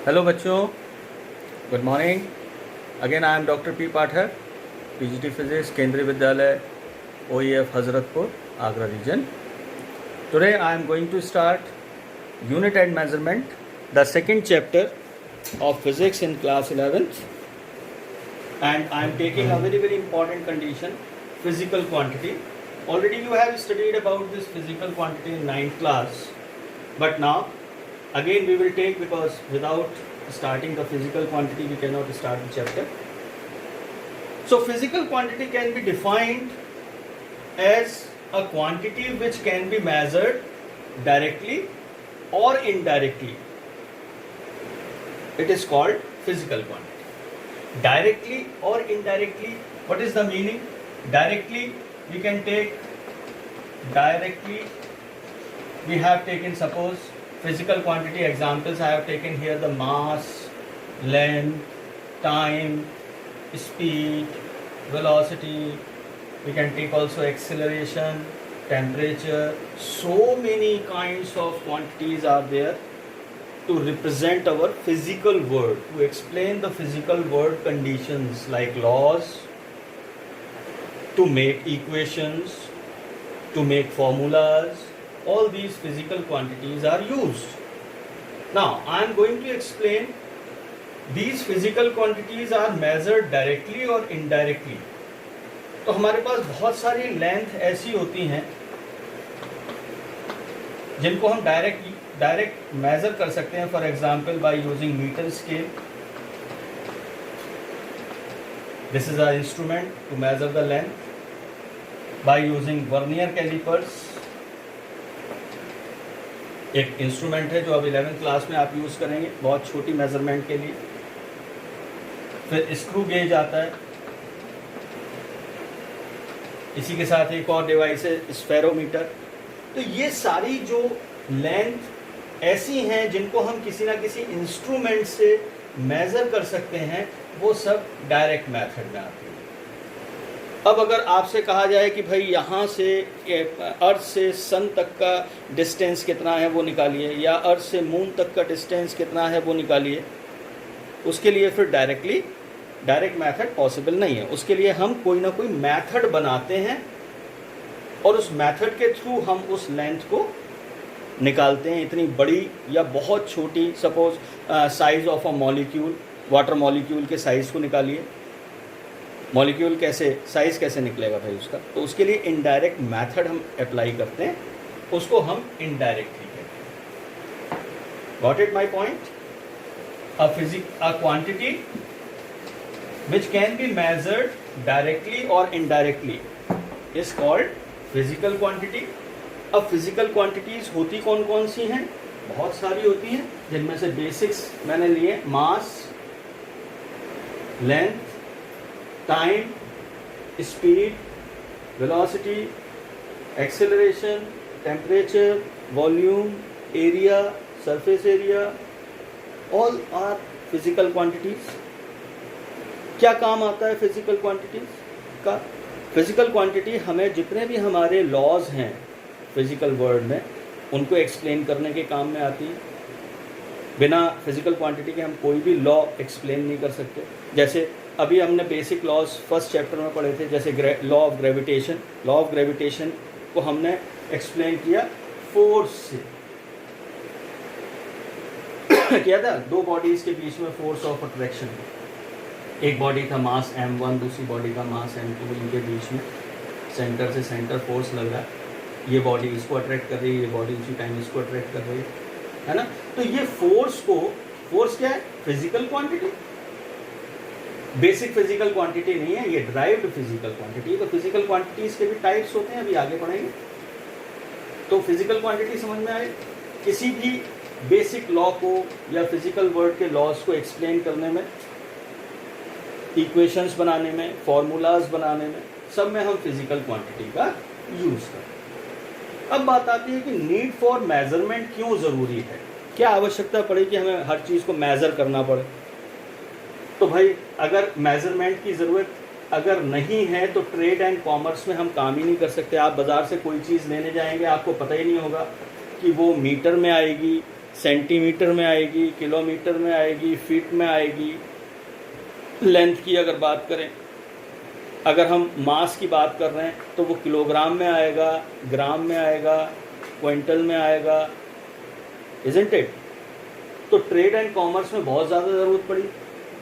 Hello बच्चों, good morning. Again I am doctor P Pathak, PGT physics, Kendriya Vidyalaya OEF Hazratpur, Agra region. Today I am going to start unit and measurement, the second chapter of physics in class 11th, and I am taking a very important condition, physical quantity. Already you have studied about this physical quantity in 9th class, but now again we will take, because without starting the physical quantity we cannot start the chapter. So physical quantity can be defined as a quantity which can be measured directly or indirectly. It is called physical quantity. Directly or indirectly, what is the meaning? Directly, we can take directly, we have taken, suppose, physical quantity examples I have taken here: the mass, length, time, speed, velocity. We can take also acceleration, temperature. So many kinds of quantities are there to represent our physical world, to explain the physical world conditions like laws, to make equations, to make formulas. All these physical quantities are used. Now I am going to explain these physical quantities are measured directly or indirectly. तो हमारे पास बहुत सारी length ऐसी होती हैं जिनको हम direct major कर सकते हैं. For example, by using metre scale. This is a instrument to measure the length. By using vernier calipers, एक इंस्ट्रूमेंट है जो अब 11th क्लास में आप यूज करेंगे बहुत छोटी मेजरमेंट के लिए. फिर स्क्रू गेज आता है. इसी के साथ एक और डिवाइस है स्फेरोमीटर. तो ये सारी जो लेंथ ऐसी हैं जिनको हम किसी ना किसी इंस्ट्रूमेंट से मेजर कर सकते हैं, वो सब डायरेक्ट मेथड में आती है. अब अगर आपसे कहा जाए कि भाई यहाँ से अर्थ से सन तक का डिस्टेंस कितना है वो निकालिए, या अर्थ से मून तक का डिस्टेंस कितना है वो निकालिए, उसके लिए फिर डायरेक्ट मेथड पॉसिबल नहीं है. उसके लिए हम कोई ना कोई मेथड बनाते हैं और उस मेथड के थ्रू हम उस लेंथ को निकालते हैं. इतनी बड़ी या बहुत छोटी, suppose size of a molecule, water molecule के साइज़ को निकालिए. मॉलिक्यूल साइज़ कैसे निकलेगा भाई उसका? तो उसके लिए इनडायरेक्ट मेथड हम अप्लाई करते हैं, उसको हम इनडायरेक्टली कहते हैं. Got it my point? A quantity which can be measured directly or indirectly is called physical quantity. अब physical quantities होती कौन कौन सी हैं? बहुत सारी होती हैं, जिनमें से बेसिक्स मैंने लिए: mass, length, time, speed, velocity, acceleration, temperature, volume, area, surface area. All are physical quantities. क्या काम आता है फिजिकल क्वांटिटीज का? फिजिकल क्वांटिटी हमें जितने भी हमारे लॉज हैं फिजिकल वर्ल्ड में, उनको एक्सप्लेन करने के काम में आती है. बिना फिजिकल क्वांटिटी के हम कोई भी लॉ एक्सप्लेन नहीं कर सकते. जैसे अभी हमने बेसिक लॉज फर्स्ट चैप्टर में पढ़े थे, जैसे law of gravitation. Law of gravitation को हमने एक्सप्लेन किया फोर्स से. किया था दो बॉडीज के बीच में फोर्स ऑफ अट्रैक्शन. एक बॉडी का मास m1, दूसरी बॉडी का मास m2. इनके बीच में सेंटर से सेंटर फोर्स लग रहा है. ये बॉडी इसको अट्रैक्ट कर रही है, ये बॉडी उसी टाइम इसको अट्रैक्ट कर रही है ना. तो ये फोर्स क्या है? Physical quantity. Basic physical quantity नहीं है, ये ड्राइव्ड फिजिकल क्वांटिटी. तो फिजिकल क्वांटिटीज के भी टाइप्स होते हैं, अभी आगे पढ़ेंगे. तो फिजिकल क्वांटिटी समझ में आए? किसी भी बेसिक लॉ को या फिजिकल वर्ल्ड के लॉज को एक्सप्लेन करने में, इक्वेशंस बनाने में, फॉर्मूलाज बनाने में, सब में हम फिजिकल क्वांटिटी का यूज करते हैं. अब बात आती है कि नीड फॉर मेजरमेंट क्यों ज़रूरी है. क्या आवश्यकता पड़े कि हमें हर चीज़ को मेज़र करना पड़े? तो भाई अगर मेजरमेंट की ज़रूरत अगर नहीं है तो ट्रेड एंड कॉमर्स में हम काम ही नहीं कर सकते. आप बाज़ार से कोई चीज़ लेने जाएंगे, आपको पता ही नहीं होगा कि वो मीटर में आएगी सेंटीमीटर में आएगी, किलोमीटर में आएगी, फीट में आएगी। लेंथ की अगर बात करें, अगर हम मास की बात कर रहे हैं तो वो किलोग्राम में आएगा, ग्राम में आएगा, क्विंटल में आएगा, इजंट इट? तो ट्रेड एंड कॉमर्स में बहुत ज़्यादा ज़रूरत पड़ी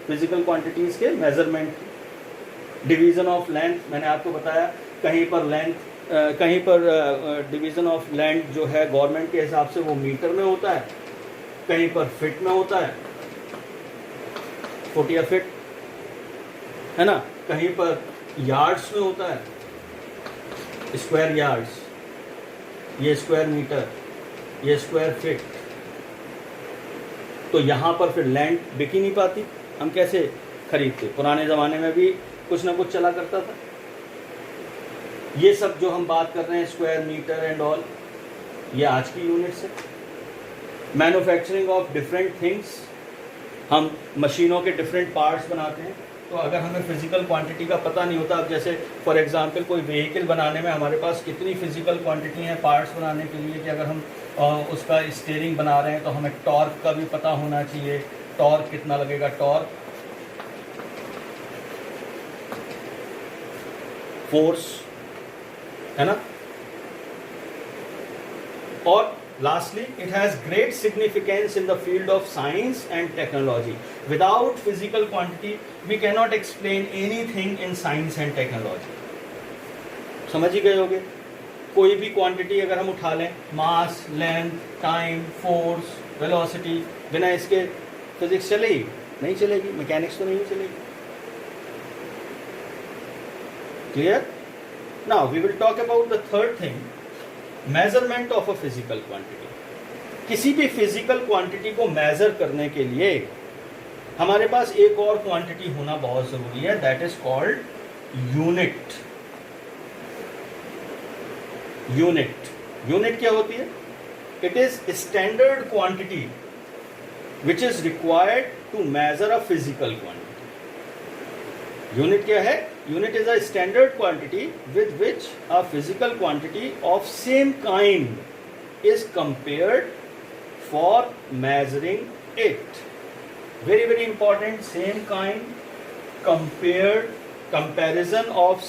फिजिकल क्वांटिटीज़ के मेजरमेंट की। डिवीज़न ऑफ लेंथ, मैंने आपको बताया, कहीं पर लेंथ, कहीं पर डिवीज़न ऑफ लैंड जो है गवर्नमेंट के हिसाब से वो मीटर में होता है, कहीं पर फिट में होता है, फुट या फिट, है ना, कहीं पर यार्ड्स में होता है, स्क्वायर यार्ड्स, ये स्क्वायर मीटर, ये स्क्वायर फिट। तो यहाँ पर फिर लैंड बिक ही नहीं पाती, हम कैसे खरीदते? पुराने ज़माने में भी कुछ ना कुछ चला करता था। ये सब जो हम बात कर रहे हैं स्क्वायर मीटर एंड ऑल, ये आज की यूनिट्स है। मैन्युफैक्चरिंग ऑफ डिफरेंट थिंग्स, हम मशीनों के डिफरेंट पार्ट्स बनाते हैं। तो अगर हमें फिजिकल क्वांटिटी का पता नहीं होता, अब जैसे फॉर एग्जांपल कोई व्हीकल बनाने में हमारे पास कितनी फिजिकल क्वांटिटी है पार्ट्स बनाने के लिए, कि अगर हम उसका स्टीयरिंग बना रहे हैं तो हमें टॉर्क का भी पता होना चाहिए, टॉर्क कितना लगेगा, टॉर्क, फोर्स, है ना। और lastly, it has great significance in the field of science and technology. Without physical quantity, we cannot explain anything in science and technology. समझ ही गए होगे? कोई भी क्वांटिटी अगर हम उठा लें, मास, लेंथ, टाइम, फोर्स, वेलोसिटी, बिना इसके फिजिक्स चलेगी? नहीं चलेगी, मैकेनिक्स तो नहीं चलेगी। Clear? Now we will talk about the third thing, measurement of a physical quantity. किसी भी फिजिकल क्वांटिटी को मेजर करने के लिए हमारे पास एक और क्वांटिटी होना बहुत जरूरी है, that is called unit. Unit क्या होती है? It is standard quantity which is required to measure a physical quantity. Unit क्या है? Unit is a standard quantity with which a physical quantity of same kind is compared for measuring it. Very, very important, same kind, comparison of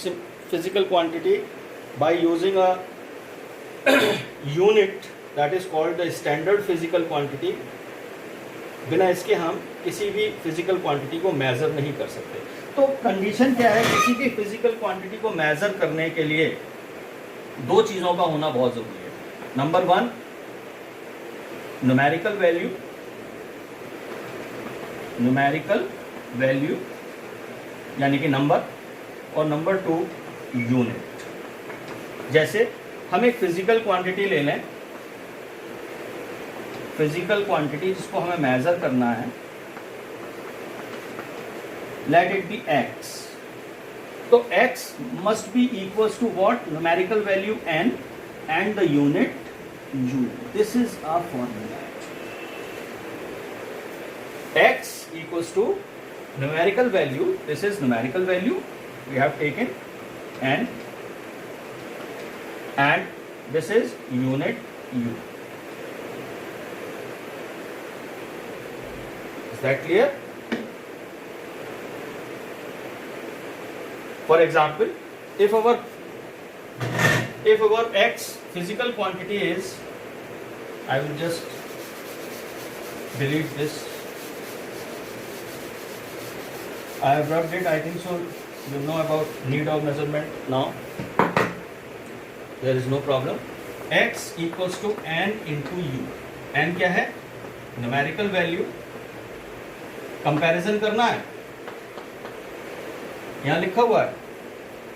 physical quantity by using a unit that is called the standard physical quantity. बिना इसके हम किसी भी physical quantity को major नहीं कर सकते। तो कंडीशन क्या है? किसी भी फिजिकल क्वांटिटी को मेजर करने के लिए दो चीजों का होना बहुत जरूरी है। नंबर वन, न्यूमेरिकल वैल्यू यानी कि नंबर, और नंबर टू यूनिट। जैसे हम एक फिजिकल क्वांटिटी ले लें, फिजिकल क्वांटिटी जिसको हमें मेजर करना है, let it be x. So x must be equals to what? Numerical value n and the unit u. This is our formula. X equals to numerical value. This is numerical value. We have taken n, and this is unit u. Is that clear? For example, if our x physical quantity is, I will just delete this. I have rubbed it. I think so. You know about need of measurement now. There is no problem. X equals to n into u. n क्या है? Numerical value. Comparison करना है, यहाँ लिखा हुआ है,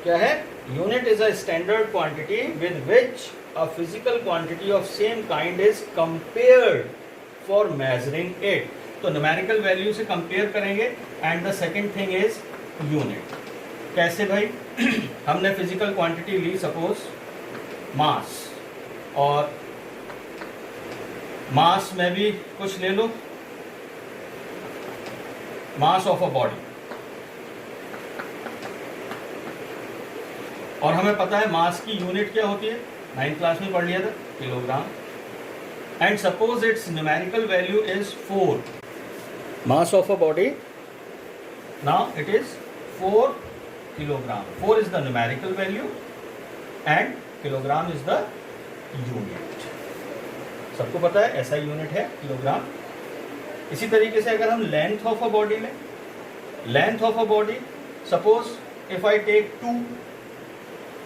क्या है? Unit is a standard quantity with which a physical quantity of same kind is compared for measuring it. तो न्यूमेरिकल वैल्यू से कंपेयर करेंगे, and the second thing is unit. कैसे भाई? हमने फिजिकल क्वांटिटी ली, सपोज मास, और मास में भी कुछ ले लो, मास ऑफ अ बॉडी, और हमें पता है मास की यूनिट क्या होती है, 9th क्लास में पढ़ लिया था, kilogram. and suppose its numerical value is 4. Mass of a body, now it is 4 kilogram. 4 is the numerical value and kilogram is the unit. सबको पता है ऐसा यूनिट है किलोग्राम. इसी तरीके से अगर हम लेंथ ऑफ अ बॉडी लें, length of a body, suppose if I take 2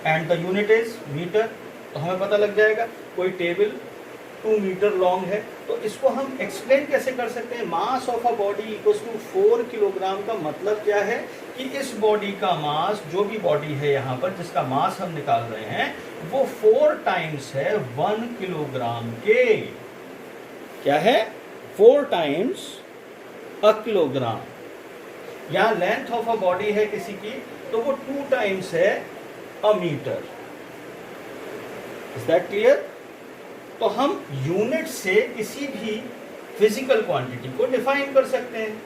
and the unit is metre, तो हमें पता लग जाएगा कोई टेबल 2 मीटर लॉन्ग है, तो इसको हम एक्सप्लेन कैसे कर सकते हैं. Mass of a body equals to 4 kilogram का मतलब क्या है कि इस बॉडी का मास, जो भी बॉडी है यहाँ पर जिसका मास हम निकाल रहे हैं, वो 4 टाइम्स है 1 किलोग्राम के. क्या है? 4 टाइम्स अ किलोग्राम. यहाँ लेंथ ऑफ अ बॉडी है किसी की, तो वो 2 टाइम्स है अ मीटर. Is that clear? तो हम यूनिट से किसी भी फिजिकल क्वांटिटी को डिफाइन कर सकते हैं.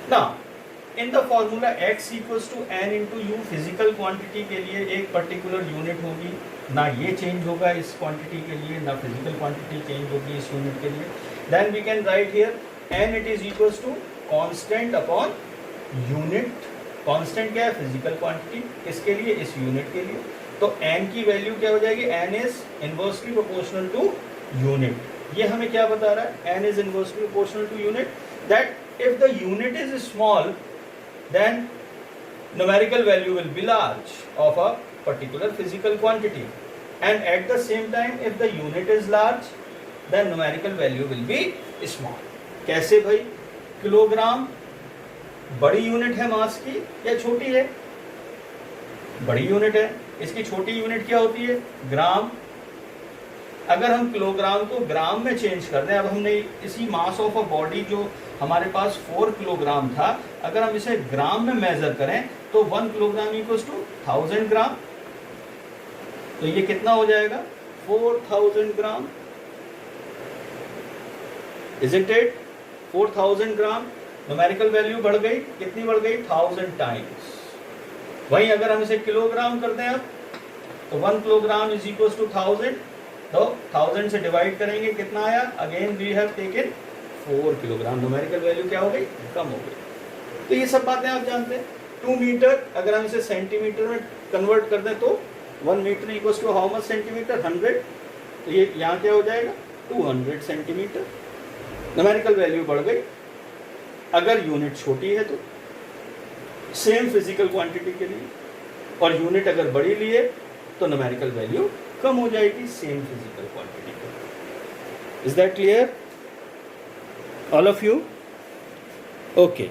ना in the formula x equals to n into u, physical quantity के लिए एक पर्टिकुलर यूनिट होगी, ना ये चेंज होगा इस क्वांटिटी के लिए, ना फिजिकल क्वांटिटी चेंज होगी इस यूनिट के लिए. Then we can write here n it is equals to constant upon unit. Constant क्या है? Physical quantity. किसके लिए? इस यूनिट के लिए. तो n की वैल्यू क्या हो जाएगी? n is inversely proportional to unit. ये हमें क्या बता रहा है? n is inversely proportional to unit. That if the unit is small then numerical value will be large of a particular physical quantity, and at the same time if the unit is large then numerical value will be small. कैसे भाई? Kilogram बड़ी unit है मास की या छोटी है? बड़ी unit है. इसकी छोटी यूनिट क्या होती है? ग्राम. अगर हम किलोग्राम को ग्राम में चेंज कर दें, अब हमने इसी मास ऑफ अ बॉडी जो हमारे पास 4 किलोग्राम था, अगर हम इसे ग्राम में मेजर करें तो 1 किलोग्राम इक्वल्स टू 1000 ग्राम. तो ये कितना हो जाएगा? 4000 gram. Isn't it? 4000 gram. Numerical value बढ़ गई. कितनी बढ़ गई? 1000 टाइम्स. वहीं अगर हम इसे किलोग्राम कर दें अब, तो 1 किलोग्राम इज इक्वल्स टू 1000. तो 1000 से डिवाइड करेंगे, कितना आया? Again we have taken 4 kilogram. Numerical value क्या हो गई? कम हो गई. तो ये सब बातें आप जानते हैं. 2 मीटर अगर हम इसे सेंटीमीटर में कन्वर्ट कर दें तो 1 metre equals to how much centimetre? 100. तो ये यहाँ क्या हो जाएगा? 200 सेंटीमीटर. न्यूमेरिकल वैल्यू बढ़ गई. अगर यूनिट छोटी है तो सेम फिजिकल क्वांटिटी के लिए, और यूनिट अगर बड़ी लिए तो न्यूमेरिकल वैल्यू कम हो जाएगी सेम फिजिकल क्वांटिटी के. Is that clear all of you? Okay.